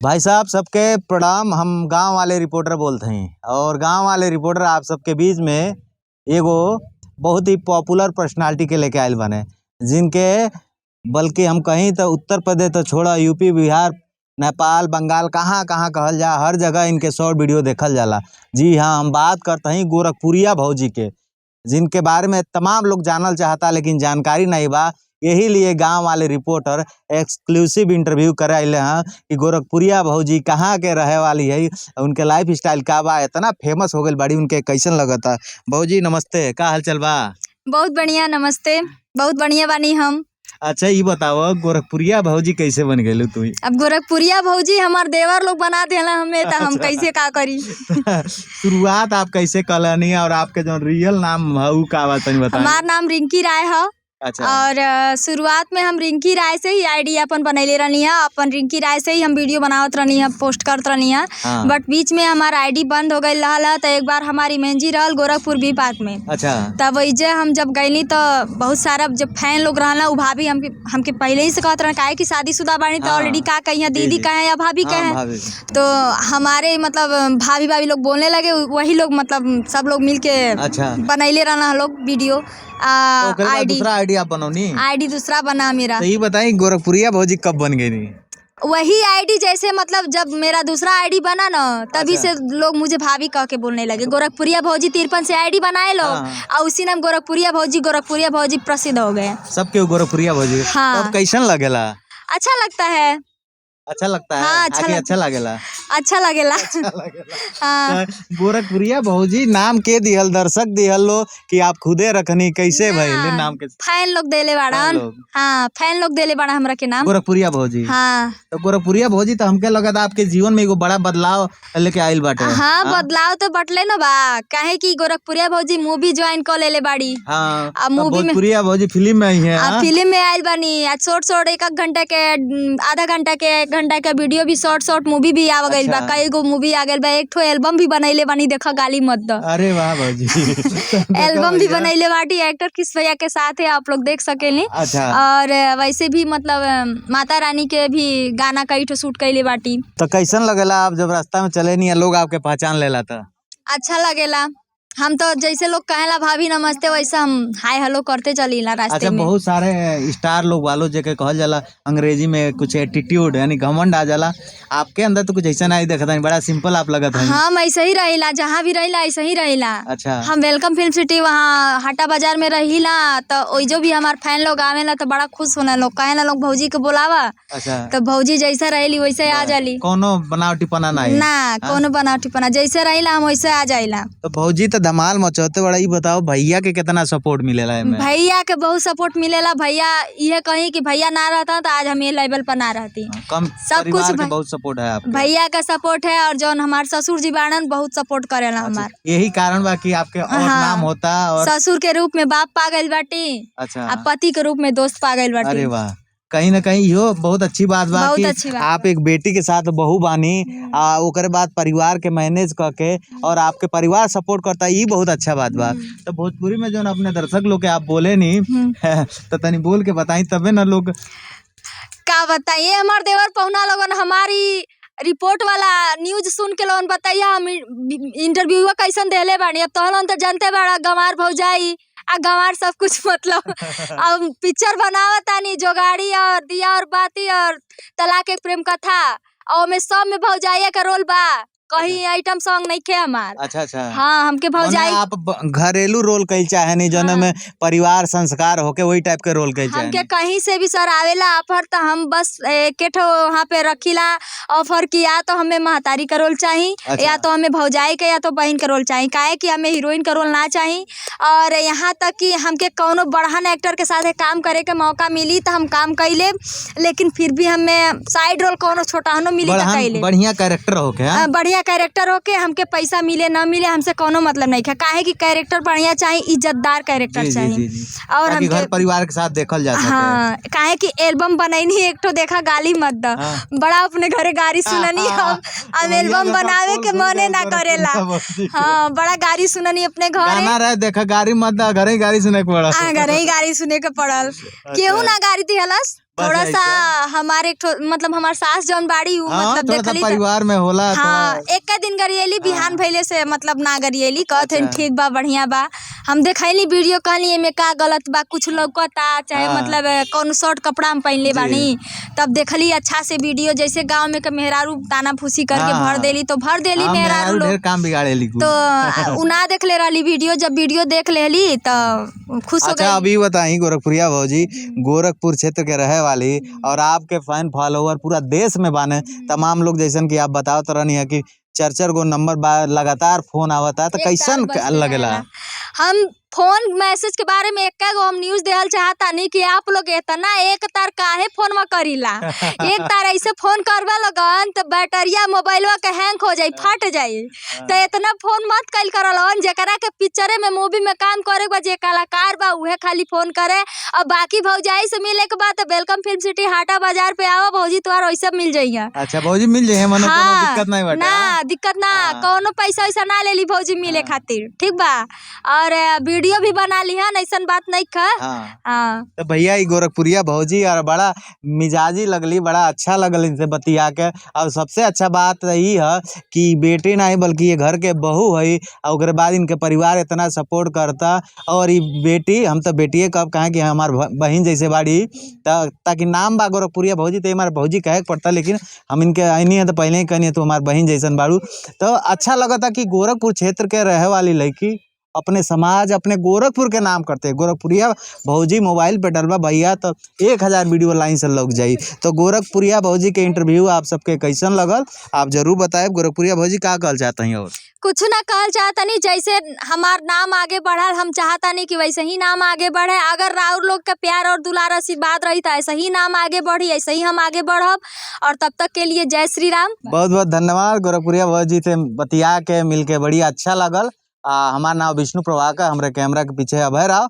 भाई साहब सबके प्रणाम। हम गांव वाले रिपोर्टर बोलते हैं और गांव वाले रिपोर्टर आप सबके बीच में एगो बहुत ही पॉपुलर पर्सनालिटी के लेके आयल बने, जिनके बल्कि हम कहीं तो उत्तर प्रदेश तो छोड़ा, यूपी, बिहार, नेपाल, बंगाल, कहाँ कहाँ कहल जा, हर जगह इनके शॉर्ट वीडियो देखल जाला। जी हाँ, हम बात करते हैं गोरखपुरिया भौजी के, जिनके बारे में तमाम लोग जानल चाहता लेकिन जानकारी नहीं बा। यही लिए गांव वाले रिपोर्टर एक्सक्लूसिव इंटरव्यू करे अले हैं कि गोरखपुरिया भौजी कहाँ के रहे वाली है, उनके लाइफ स्टाइल का बा, इतना फेमस हो गई बड़ी, उनके कैसन लगता। भौजी नमस्ते, का हाल चल बा? बहुत बढ़िया, नमस्ते। बहुत बढ़िया बानी हम। अच्छा ये बताओ गोरखपुरिया भौजी कैसे बन गई तू? अब गोरखपुरिया भौजी हमार देवर लोग बना देला हमें, तो हम कैसे का करी। शुरुआत आप कैसे कलनी और आपके जो रियल नाम है उ का बा तनी बताई। हमार नाम रिंकी राय है। अच्छा। और शुरुआत में हम रिंकी राय से ही आईडी अपन बनैले रहनी है, अपन रिंकी राय से ही हम वीडियो बनावत रहनी है, पोस्ट करत रहनी है। हाँ। बट बीच में हमार आईडी बंद हो गई रहल, तो एक बार हमारी मेंजी रहल गोरखपुर बी पार्क में। अच्छा। तब वही हम जब गईली तो बहुत सारा जब फैन लोग रहला, उ भाभी हमके पहले ही से कहत रहे काहे कि शादीशुदा बानी तो ऑलरेडी का कहिया दीदी कहे या भाभी कहे। तो हमारे मतलब भाभी लोग बोलने लगे, वही लोग मतलब सब लोग मिलके अच्छा बनैले रहना लोग वीडियो। आईडी दूसरा आईडी आप बनौनी? आईडी दूसरा बना मेरा। तो ये बताइए गोरखपुरिया भौजी कब बन गई? वही आईडी जैसे मतलब जब मेरा दूसरा आईडी बना ना, तभी अच्छा। से लोग मुझे भाभी कह के बोलने लगे। गोरखपुरिया भौजी 53 से आईडी बनाए लो। हाँ। और उसी नाम गोरखपुरिया भौजी प्रसिद्ध हो गए सबके गोरखपुरिया भौजी। हाँ। तब कैसन लगेला? अच्छा लगता है। अच्छा लगता है। हाँ, अच्छा लगेला। अच्छा लगेला। हाँ। तो गोरखपुरिया भौजी नाम के दिहल, दर्शक दिहल लो कि आप खुदे रखनी, कैसे भइले नाम के? फैन लोग देले बाड़न। हाँ, फैन लोग देले बाड़ा हमरा के नाम गोरखपुरिया भौजी। हाँ। तो गोरखपुरिया भौजी तो हमके लगा था आपके जीवन में एगो बड़ा बदलाव लेके आइल बाटे। हाँ, बदलाव तो बटले न बा, काहे कि गोरखपुरिया भौजी मूवी ज्वाइन कर लेले बाड़ी। हाँ। अब मूवी में गोरखपुरिया भौजी फिल्म में आई है। फिल्म में आयल बानी। आज शॉर्ट एक घंटा के, आधा घंटा के, 1 घंटा के वीडियो भी, शॉर्ट मूवी भी आ गइल बा। कई गो मूवी आ गइल बा। एक ठो एल्बम भी बनैले बानी, देखा गाली मत दो। अरे वाह भौजी। एल्बम भी बनैले बाटी, एक्टर किस भैया के साथ है, आप लोग देख सकेली। अच्छा। और वैसे भी मतलब माता रानी के भी गाना कई ठो शूट कैले बाटी। तो कैसन लगेला आप जब रास्ता में चले नहीं लोग आपके पहचान लेला? था अच्छा लगेला। हम तो जैसे लोग कहेला भाभी नमस्ते, वैसा हम हाय हेलो करते चलीला रास्ते अच्छा, में। बहुत सारे स्टार लोग वालों जेके कहल जाला अंग्रेजी में कुछ एटीट्यूड यानी घमंड आ जाला, आपके अंदर तो कुछ ऐसा नहीं देखा था, बड़ा सिंपल आप लगत है। हम ऐसे ही रहिला, जहाँ भी रहिला ऐसे ही रहिला। अच्छा। हम वेलकम फिल्म सिटी वहाँ हाटा बाजार में रहिला, तो वही जो भी हमार फैन लोग आवेला तो बड़ा खुश होना लोग, कहेला लोग भौजी के बोलावा। अच्छा। तो भौजी जैसा रहेली वैसे आ जाली, कोनो बनावटीपना नहीं ना, कोनो बनावटीपना, जैसे रहिला हम वैसे आ जाइला। तो भौजी तो धमाल मचौते बड़ा। ये बताओ भैया के कितना सपोर्ट मिलेला है? भैया के बहुत सपोर्ट मिलेला। भैया ये कहीं कि भैया ना रहता तो आज हम ये लेवल पर ना रहती। कम सब कुछ बहुत सपोर्ट है आपके। भैया का सपोर्ट है, और जो हमारे ससुर जी बाणन बहुत सपोर्ट करेला हमार। यही कारण बा कि आपके और नाम होता। और ससुर के रूप में बाप पा गइल बाटी। अच्छा। और पति के रूप में दोस्त पा गइल बाटी। अरे वाह, कहीं ना कहीं यो बहुत अच्छी बात बा कि आप एक बेटी के साथ बहू बानी, ओकरे बाद परिवार के मैनेज करके और आपके परिवार सपोर्ट करता, ये बहुत अच्छा बात बा। तो भोजपुरी में जो अपने दर्शक लोग के आप बोले नहीं तो तनी बोल के बताई, तबे ना लोग का बताइए। हमारे देवर पहुना लोगन हमारी रिपोर्ट वाला न्यूज सुन के लोगन बताइए हम इंटरव्यू कैसन देले बानी। अब तो जानते बाड़ा गंवार भौजाई आ गंवार सब कुछ मतलब अब पिक्चर बनावतानी जोगाड़ी और दिया और बाती और तलाक एक प्रेम कथा, और में सब में भौजाइया का रोल बा, कहीं आइटम सॉन्ग नहीं खे हमार। अच्छा। हाँ, हमके भौजाई आप घरेलू रोल कई चाहे नहीं, जो में परिवार संस्कार होके वही टाइप के रोल कई चाहे। हमके कहीं से भी सर आवेला ऑफर तो हम बस एक वहाँ पे रखीला ऑफर किया, तो हमें महतारी का रोल चाहिए। अच्छा। या तो हमें भौजाई का या तो बहन का रोल चाहिए, काहे कि हमें हीरोइन का रोल ना चाहिए। और यहाँ तक कि हमके कौनो बढ़न एक्टर के साथ काम करे के मौका मिली तो हम काम कैले, लेकिन फिर भी हमें साइड रोल कौनो छोटा मिली तो कैले। बढ़िया कैरेक्टर होके, बढ़िया कैरेक्टर होके, हमके पैसा मिले ना मिले हमसे कोनो मतलब नहीं है, काहे कि कैरेक्टर बढ़िया चाहिए, इज्जतदार कैरेक्टर चाहिए। और हम घर परिवार के साथ देखल जा सके। हाँ, काहे कि एल्बम बनैनी एक तो देखा गाली मत दो। बड़ा अपने घरे गाड़ी सुननी, हम एल्बम बनावे के मने ना करेला। हाँ, बड़ा गाड़ी सुननी अपने घरे। देखा गाड़ी मत दो, घरे गाड़ी सुने के पड़ल। घरे ही गाड़ी सुने के पड़ल। केहू ना गाड़ी दिहलस, बस थोड़ा सा ऐसा। हमारे मतलब हमार सास जौन बाड़ी उ हाँ मतलब थोड़ा सा देखली परिवार में होला हाँ थोड़ा। एक दिन गरियली बिहान हाँ। भइले से मतलब ना गरियली कहते अच्छा। ठीक बा बढ़िया बा। हम देखैली वीडियो कहली एमे का गलत बा कुछ लौकता चाहे हाँ। मतलब कौन शॉर्ट कपड़ा में पहनले जी। बानी तब देखली अच्छा से वीडियो जैसे गांव में के मेहरारू ताना फूसी करके हाँ, भर हाँ। देली तो भर देली हाँ मेहरारू मेहरारू ढेर लोग काम बिगाड़ेली तो कुल। उ ना देख ले रहली वीडियो जब वीडियो देख लेली तो खुश हो अच्छा गई। अभी बताई गोरखपुरिया भौजी, गोरखपुर क्षेत्र के रहे वाली और आपके फैन फॉलोवर पूरा देश में बाने तमाम लोग, जैसन कि आप बताओ तो रहनी है कि 4-4 गो नंबर बा लगातार फोन आवता तो एक तार कैसन बजते लगेला? रहेला। हम फोन मैसेज के बारे में एक गो हम न्यूज देहल चाहता नहीं कि आप लोग इतना एक तार काहे फोन में करीला। एक तार ऐसे फोन करवा लगन तो बैटरिया मोबाइलवा के हैंग हो जाई फट जाई तो इतना फोन मत कइल करलन। जेकरा के पिक्चरे में मूवी में काम करे बा जे कलाकार बा उहे खाली फोन करे और बाकी भौजाई से मिले के बाद वेलकम फिल्म सिटी हाटा बाजार पे आओ भौजी तोहार वैसे मिल जाइए। अच्छा भौजी मिल जाए मनो कोनो हाँ, दिक्कत नहीं बाटे। ना दिक्कत ना हाँ। कौनो पैसा वैसा ना लेली भौजी मिले हाँ। खातिर ठीक बा और वीडियो भी बना ली हन ऐसन बात नहीं खा। हाँ। हाँ तो भैया ई गोरखपुरिया भौजी और बड़ा मिजाजी लगली, बड़ा अच्छा लगल इनसे बतिया के। और सबसे अच्छा बात ई है कि बेटी नहीं बल्कि ये घर के बहू है और ओकरे बाद इनके परिवार इतना सपोर्ट करता। और ये बेटी हम तो बेटिए कब कहें कि हमार बहन जैसे बाड़ी ताकि नाम बा गोरखपुरिया भौजी तो हमारे भौजी कहे के पड़ता, लेकिन हम इनके आईनी है तो पहले ही कहनी है तो हमारे बहन जैसन बाड़ू। तो अच्छा लगता कि गोरखपुर क्षेत्र के रहे वाली लड़की अपने समाज अपने गोरखपुर के नाम करते हैं। गोरखपुरिया भौजी मोबाइल पे डलवा भैया तो 1000 वीडियो लाइन से लग जाई। तो गोरखपुरिया भौजी के इंटरव्यू आप सबके कैसन लगल आप जरूर बताए। गोरखपुरिया भौजी का कहल चाहते हैं? और कुछ ना कहल चाहता नहीं, जैसे हमार नाम आगे बढ़ल हम चाहता नहीं कि वैसे ही नाम आगे बढ़े। अगर राउर लोग का प्यार और दुलार आशीर्वाद रही तो ऐसे ही नाम आगे बढ़ी, ऐसे ही हम आगे बढ़ब। और तब तक के लिए जय श्री राम। बहुत बहुत धन्यवाद। गोरखपुरिया भौजी से बतिया के मिल के बड़ी अच्छा लगल। हमारा नाम विष्णु प्रभाकर, हमारे कैमरा के पीछे अभय राव।